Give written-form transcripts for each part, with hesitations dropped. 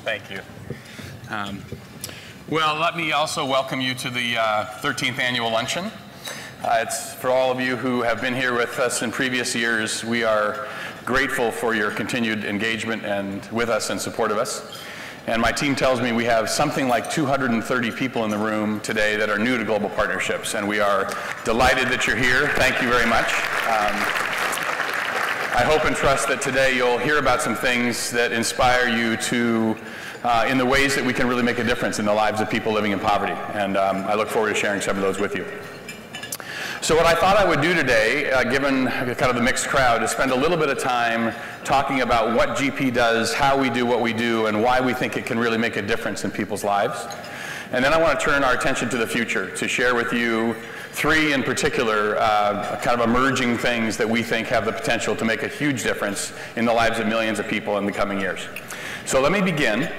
Thank you. Well, let me also welcome you to the 13th Annual Luncheon. It's for all of you who have been here with us in previous years. We are grateful for your continued engagement and with us and support of us. And my team tells me we have something like 230 people in the room today that are new to global partnerships, and we are delighted that you're here. Thank you very much. I hope and trust that today you'll hear about some things that inspire you to in the ways that we can really make a difference in the lives of people living in poverty. And I look forward to sharing some of those with you. So what I thought I would do today, given kind of the mixed crowd, is spend a little bit of time talking about what GP does, how we do what we do, and why we think it can really make a difference in people's lives. And then I want to turn our attention to the future, to share with you three in particular kind of emerging things that we think have the potential to make a huge difference in the lives of millions of people in the coming years. So let me begin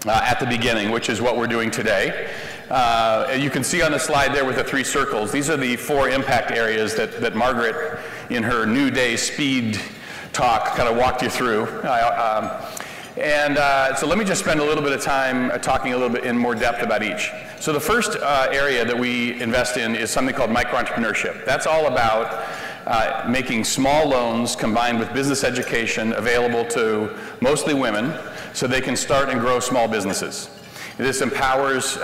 at the beginning, which is what we're doing today. You can see on the slide there with the three circles, these are the four impact areas that Margaret, in her New Day speed talk, kind of walked you through. So let me just spend a little bit of time talking a little bit in more depth about each. So the first area that we invest in is something called micro-entrepreneurship. That's all about making small loans combined with business education available to mostly women so they can start and grow small businesses. This empowers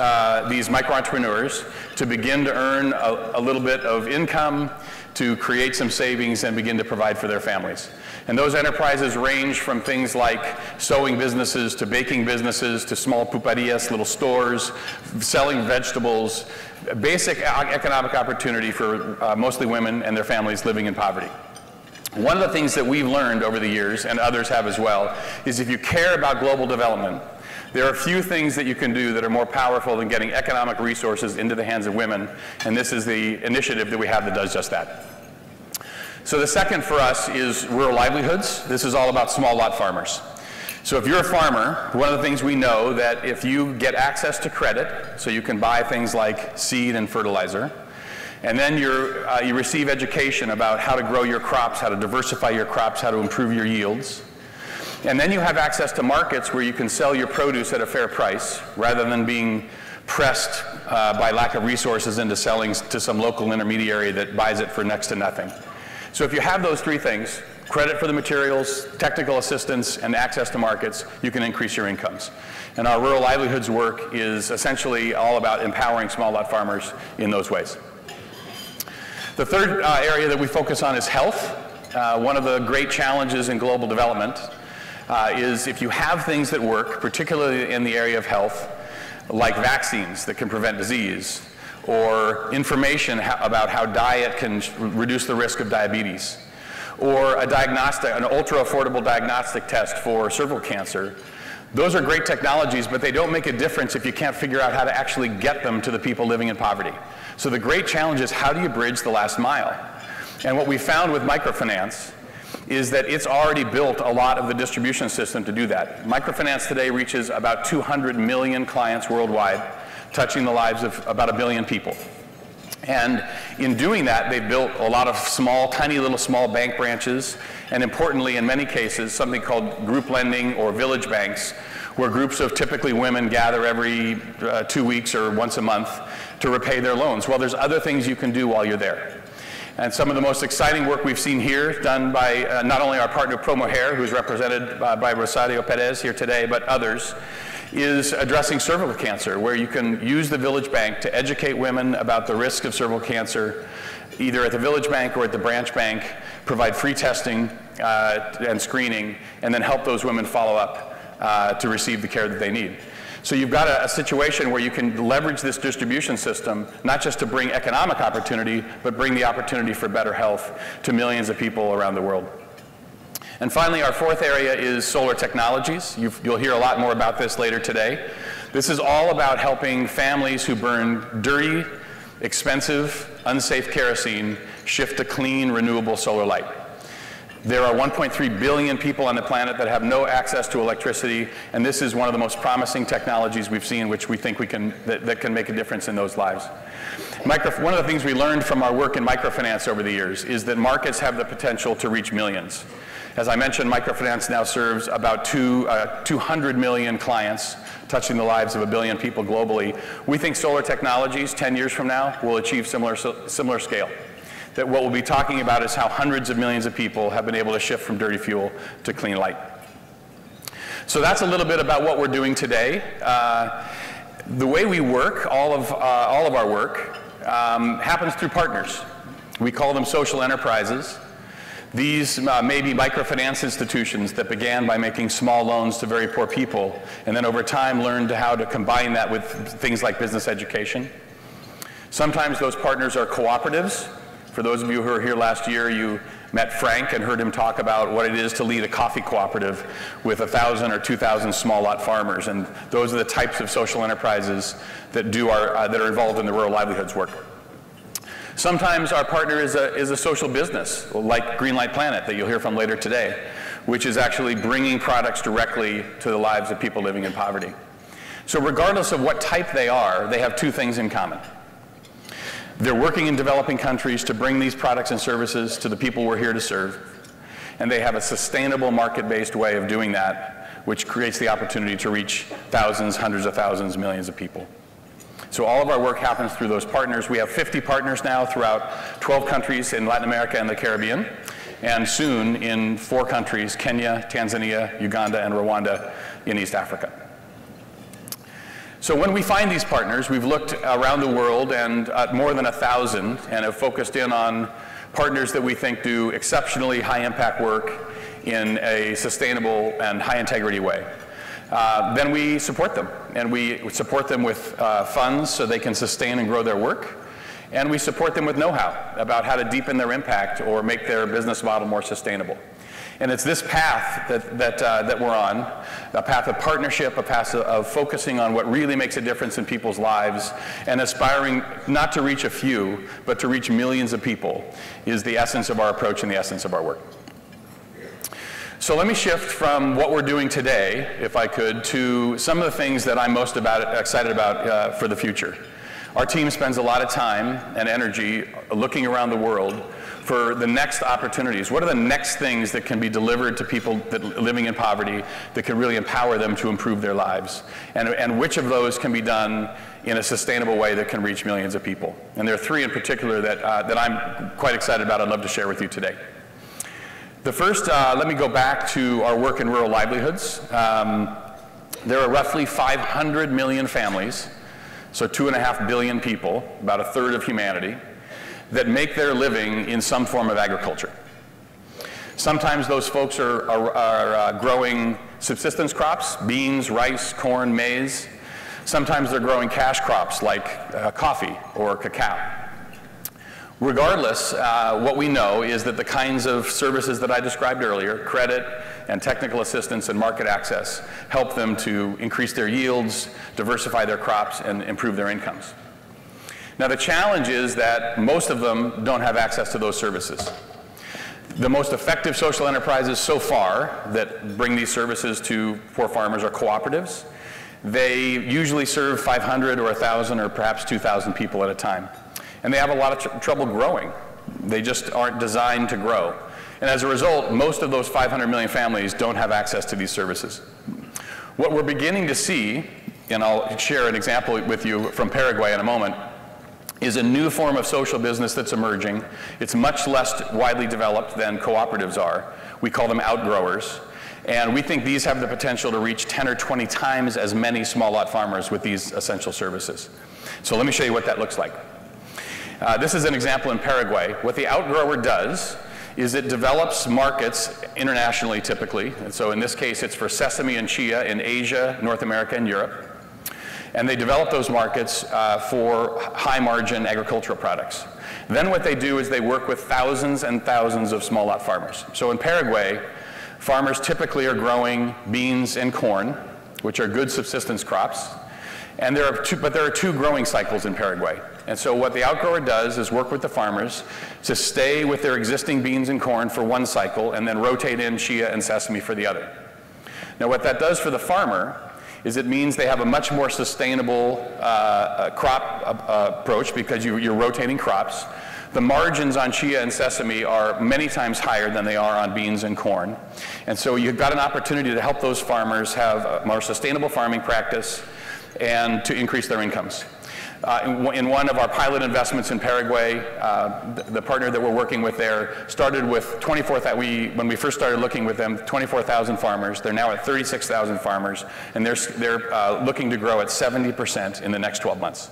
these micro-entrepreneurs to begin to earn a little bit of income, to create some savings, and begin to provide for their families. And those enterprises range from things like sewing businesses to baking businesses to small pulperias, little stores, selling vegetables, basic economic opportunity for mostly women and their families living in poverty. One of the things that we've learned over the years, and others have as well, is if you care about global development, there are few things that you can do that are more powerful than getting economic resources into the hands of women, and this is the initiative that we have that does just that. So the second for us is rural livelihoods. This is all about small lot farmers. So if you're a farmer, one of the things we know that if you get access to credit, so you can buy things like seed and fertilizer, and then you receive education about how to grow your crops, how to diversify your crops, how to improve your yields. And then you have access to markets where you can sell your produce at a fair price rather than being pressed by lack of resources into selling to some local intermediary that buys it for next to nothing. So if you have those three things, credit for the materials, technical assistance, and access to markets, you can increase your incomes. And our rural livelihoods work is essentially all about empowering small lot farmers in those ways. The third area that we focus on is health. One of the great challenges in global development is if you have things that work, particularly in the area of health, like vaccines that can prevent disease, or information about how diet can reduce the risk of diabetes, or a diagnostic, an ultra-affordable diagnostic test for cervical cancer. Those are great technologies, but they don't make a difference if you can't figure out how to actually get them to the people living in poverty. So the great challenge is, how do you bridge the last mile? And what we found with microfinance is that it's already built a lot of the distribution system to do that. Microfinance today reaches about 200 million clients worldwide, touching the lives of about 1 billion people. And in doing that, they've built a lot of small, tiny little small bank branches, and importantly, in many cases, something called group lending or village banks, where groups of typically women gather every 2 weeks or once a month to repay their loans. Well, there's other things you can do while you're there. And some of the most exciting work we've seen here, done by not only our partner ProMujer, who's represented by Rosario Perez here today, but others, is addressing cervical cancer, where you can use the village bank to educate women about the risk of cervical cancer, either at the village bank or at the branch bank, provide free testing and screening, and then help those women follow up to receive the care that they need. So you've got a situation where you can leverage this distribution system, not just to bring economic opportunity, but bring the opportunity for better health to millions of people around the world. And finally, our fourth area is solar technologies. You'll hear a lot more about this later today. This is all about helping families who burn dirty, expensive, unsafe kerosene shift to clean, renewable solar light. There are 1.3 billion people on the planet that have no access to electricity, and this is one of the most promising technologies we've seen, which we think that can make a difference in those lives. One of the things we learned from our work in microfinance over the years is that markets have the potential to reach millions. As I mentioned, microfinance now serves about 200 million clients, touching the lives of 1 billion people globally. We think solar technologies 10 years from now will achieve similar scale. That what we'll be talking about is how hundreds of millions of people have been able to shift from dirty fuel to clean light. So that's a little bit about what we're doing today. The way we work, all of our work, happens through partners. We call them social enterprises. These may be microfinance institutions that began by making small loans to very poor people, and then over time learned how to combine that with things like business education. Sometimes those partners are cooperatives. For those of you who were here last year, you met Frank and heard him talk about what it is to lead a coffee cooperative with 1,000 or 2,000 small lot farmers, and those are the types of social enterprises that are involved in the rural livelihoods work. Sometimes our partner is a social business, like Greenlight Planet that you'll hear from later today, which is actually bringing products directly to the lives of people living in poverty. So regardless of what type they are, they have two things in common. They're working in developing countries to bring these products and services to the people we're here to serve, and they have a sustainable market-based way of doing that, which creates the opportunity to reach thousands, hundreds of thousands, millions of people. So all of our work happens through those partners. We have 50 partners now throughout 12 countries in Latin America and the Caribbean, and soon in 4 countries, Kenya, Tanzania, Uganda, and Rwanda in East Africa. So when we find these partners, we've looked around the world and at more than 1,000 and have focused in on partners that we think do exceptionally high impact work in a sustainable and high integrity way. Then we support them, and we support them with funds so they can sustain and grow their work, and we support them with know-how about how to deepen their impact or make their business model more sustainable. And it's this path that we're on, a path of partnership, a path of focusing on what really makes a difference in people's lives, and aspiring not to reach a few, but to reach millions of people, is the essence of our approach and the essence of our work. So let me shift from what we're doing today, if I could, to some of the things that I'm most excited about for the future. Our team spends a lot of time and energy looking around the world for the next opportunities. What are the next things that can be delivered to people living in poverty that can really empower them to improve their lives? And which of those can be done in a sustainable way that can reach millions of people? And there are 3 in particular that I'm quite excited about. I'd love to share with you today. The first, let me go back to our work in rural livelihoods. There are roughly 500 million families, so 2.5 billion people, about a third of humanity, that make their living in some form of agriculture. Sometimes those folks are growing subsistence crops, beans, rice, corn, maize. Sometimes they're growing cash crops like coffee or cacao. Regardless, what we know is that the kinds of services that I described earlier, credit and technical assistance and market access, help them to increase their yields, diversify their crops, and improve their incomes. Now the challenge is that most of them don't have access to those services. The most effective social enterprises so far that bring these services to poor farmers are cooperatives. They usually serve 500 or 1,000 or perhaps 2,000 people at a time. And they have a lot of trouble growing. They just aren't designed to grow. And as a result, most of those 500 million families don't have access to these services. What we're beginning to see, and I'll share an example with you from Paraguay in a moment, is a new form of social business that's emerging. It's much less widely developed than cooperatives are. We call them outgrowers. And we think these have the potential to reach 10 or 20 times as many small lot farmers with these essential services. So let me show you what that looks like. This is an example in Paraguay. What the outgrower does is it develops markets internationally typically. And so in this case, it's for sesame and chia in Asia, North America, and Europe. And they develop those markets for high margin agricultural products. Then what they do is they work with thousands and thousands of small lot farmers. So in Paraguay, farmers typically are growing beans and corn, which are good subsistence crops. And there are 2 growing cycles in Paraguay. And so what the outgrower does is work with the farmers to stay with their existing beans and corn for one cycle and then rotate in chia and sesame for the other. Now what that does for the farmer is it means they have a much more sustainable crop approach because you're rotating crops. The margins on chia and sesame are many times higher than they are on beans and corn. And so you've got an opportunity to help those farmers have a more sustainable farming practice and to increase their incomes. In one of our pilot investments in Paraguay, the partner that we're working with there started with 24,000, when we first started looking with them, 24,000 farmers. They're now at 36,000 farmers, and they're looking to grow at 70% in the next 12 months.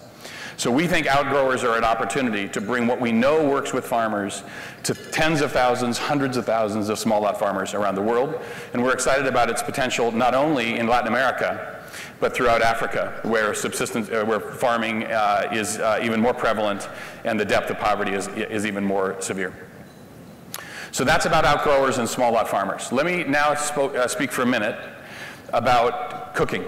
So we think outgrowers are an opportunity to bring what we know works with farmers to tens of thousands, hundreds of thousands of small lot farmers around the world. And we're excited about its potential not only in Latin America, but throughout Africa, where where farming is even more prevalent and the depth of poverty is even more severe. So that's about outgrowers and small lot farmers. Let me now speak for a minute about cooking.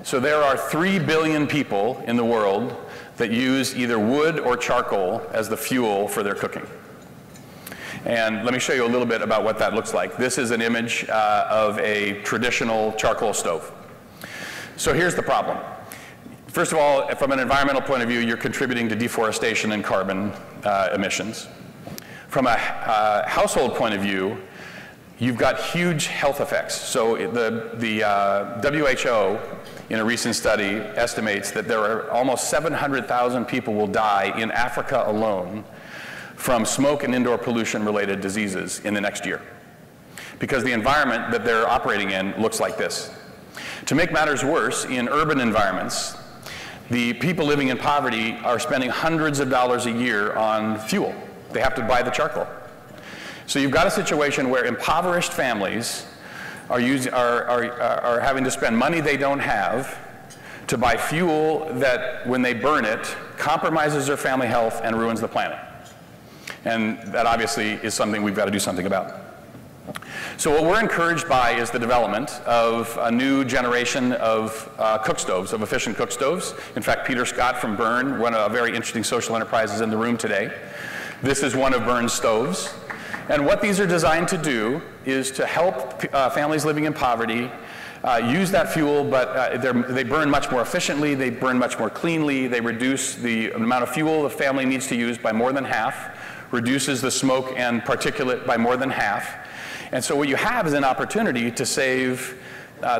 So there are 3 billion people in the world that use either wood or charcoal as the fuel for their cooking. And let me show you a little bit about what that looks like. This is an image of a traditional charcoal stove. So here's the problem. First of all, from an environmental point of view, you're contributing to deforestation and carbon emissions. From a household point of view, you've got huge health effects. So the WHO, in a recent study, estimates that there are almost 700,000 people will die in Africa alone from smoke and indoor pollution related diseases in the next year, because the environment that they're operating in looks like this. To make matters worse, in urban environments, the people living in poverty are spending hundreds of dollars a year on fuel. They have to buy the charcoal. So you've got a situation where impoverished families are having to spend money they don't have to buy fuel that, when they burn it, compromises their family health and ruins the planet. And that obviously is something we've got to do something about. So what we're encouraged by is the development of a new generation of cook stoves, of efficient cook stoves. In fact, Peter Scott from Bern, one of a very interesting social enterprises in the room today. This is one of Bern's stoves. And what these are designed to do is to help families living in poverty use that fuel, but they burn much more efficiently, they burn much more cleanly, they reduce the amount of fuel the family needs to use by more than half, reduces the smoke and particulate by more than half. And so what you have is an opportunity to save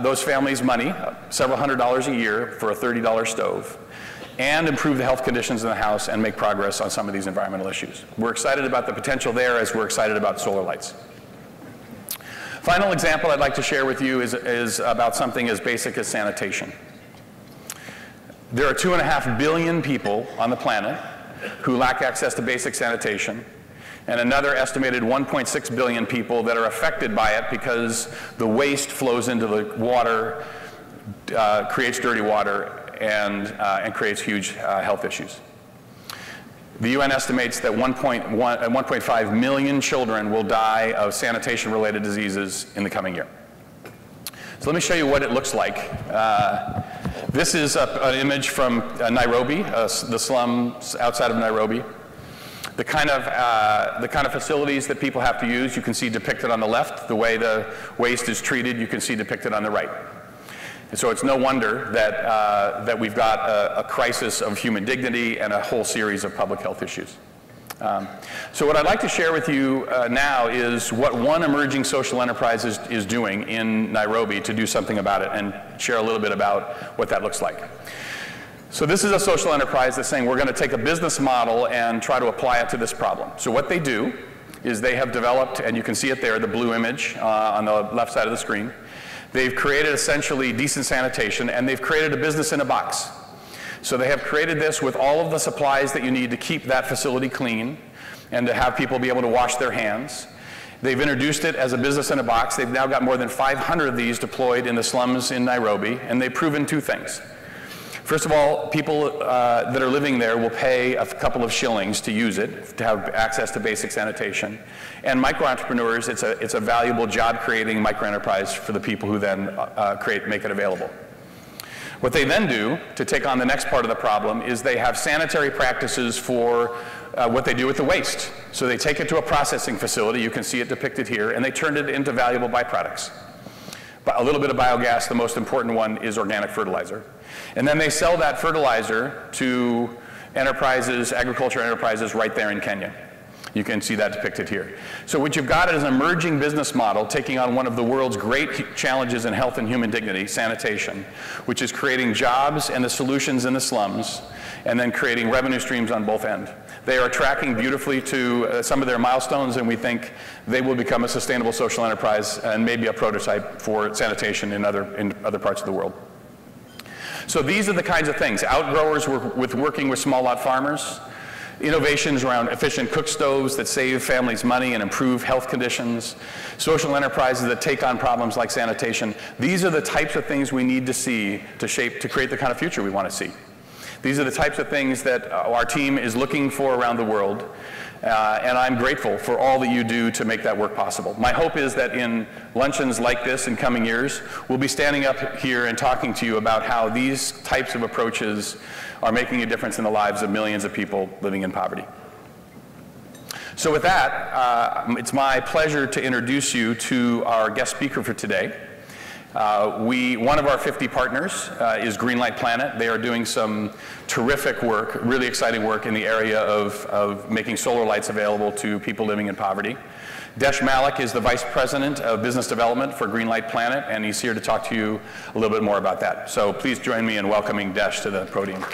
those families money, several $100s a year for a $30 stove, and improve the health conditions in the house and make progress on some of these environmental issues. We're excited about the potential there, as we're excited about solar lights. Final example I'd like to share with you is about something as basic as sanitation. There are 2.5 billion people on the planet who lack access to basic sanitation, and another estimated 1.6 billion people that are affected by it because the waste flows into the water, creates dirty water, and creates huge health issues. The UN estimates that 1.5 million children will die of sanitation-related diseases in the coming year. So let me show you what it looks like. This is an image from Nairobi, the slums outside of Nairobi. The kind of facilities that people have to use, you can see depicted on the left. The way the waste is treated, you can see depicted on the right. And so it's no wonder that we've got a crisis of human dignity and a whole series of public health issues. So what I'd like to share with you now is what one emerging social enterprise is doing in Nairobi to do something about it, and share a little bit about what that looks like. So this is a social enterprise that's saying we're going to take a business model and try to apply it to this problem. So what they do is they have developed, and you can see it there, the blue image on the left side of the screen. They've created essentially decent sanitation, and they've created a business in a box. So they have created this with all of the supplies that you need to keep that facility clean and to have people be able to wash their hands. They've introduced it as a business in a box. They've now got more than 500 of these deployed in the slums in Nairobi, and they've proven two things. First of all, people that are living there will pay a couple of shillings to use it, to have access to basic sanitation. And micro-entrepreneurs, it's a valuable job-creating micro-enterprise for the people who then make it available. What they then do to take on the next part of the problem is they have sanitary practices for what they do with the waste. So they take it to a processing facility, you can see it depicted here, and they turn it into valuable byproducts. A little bit of biogas, the most important one is organic fertilizer. And then they sell that fertilizer to enterprises, agriculture enterprises right there in Kenya. You can see that depicted here. So what you've got is an emerging business model taking on one of the world's great challenges in health and human dignity, sanitation, which is creating jobs and the solutions in the slums, and then creating revenue streams on both ends. They are tracking beautifully to some of their milestones, and we think they will become a sustainable social enterprise and maybe a prototype for sanitation in other parts of the world. So these are the kinds of things. Outgrowers working with small lot farmers, innovations around efficient cook stoves that save families money and improve health conditions, social enterprises that take on problems like sanitation. These are the types of things we need to see to create the kind of future we want to see. These are the types of things that our team is looking for around the world, and I'm grateful for all that you do to make that work possible. My hope is that in luncheons like this in coming years, we'll be standing up here and talking to you about how these types of approaches are making a difference in the lives of millions of people living in poverty. So with that, it's my pleasure to introduce you to our guest speaker for today. One of our 50 partners is Greenlight Planet. They are doing some terrific work, really exciting work in the area of making solar lights available to people living in poverty. Desh Malik is the Vice President of Business Development for Greenlight Planet, and he's here to talk to you a little bit more about that. So please join me in welcoming Desh to the podium.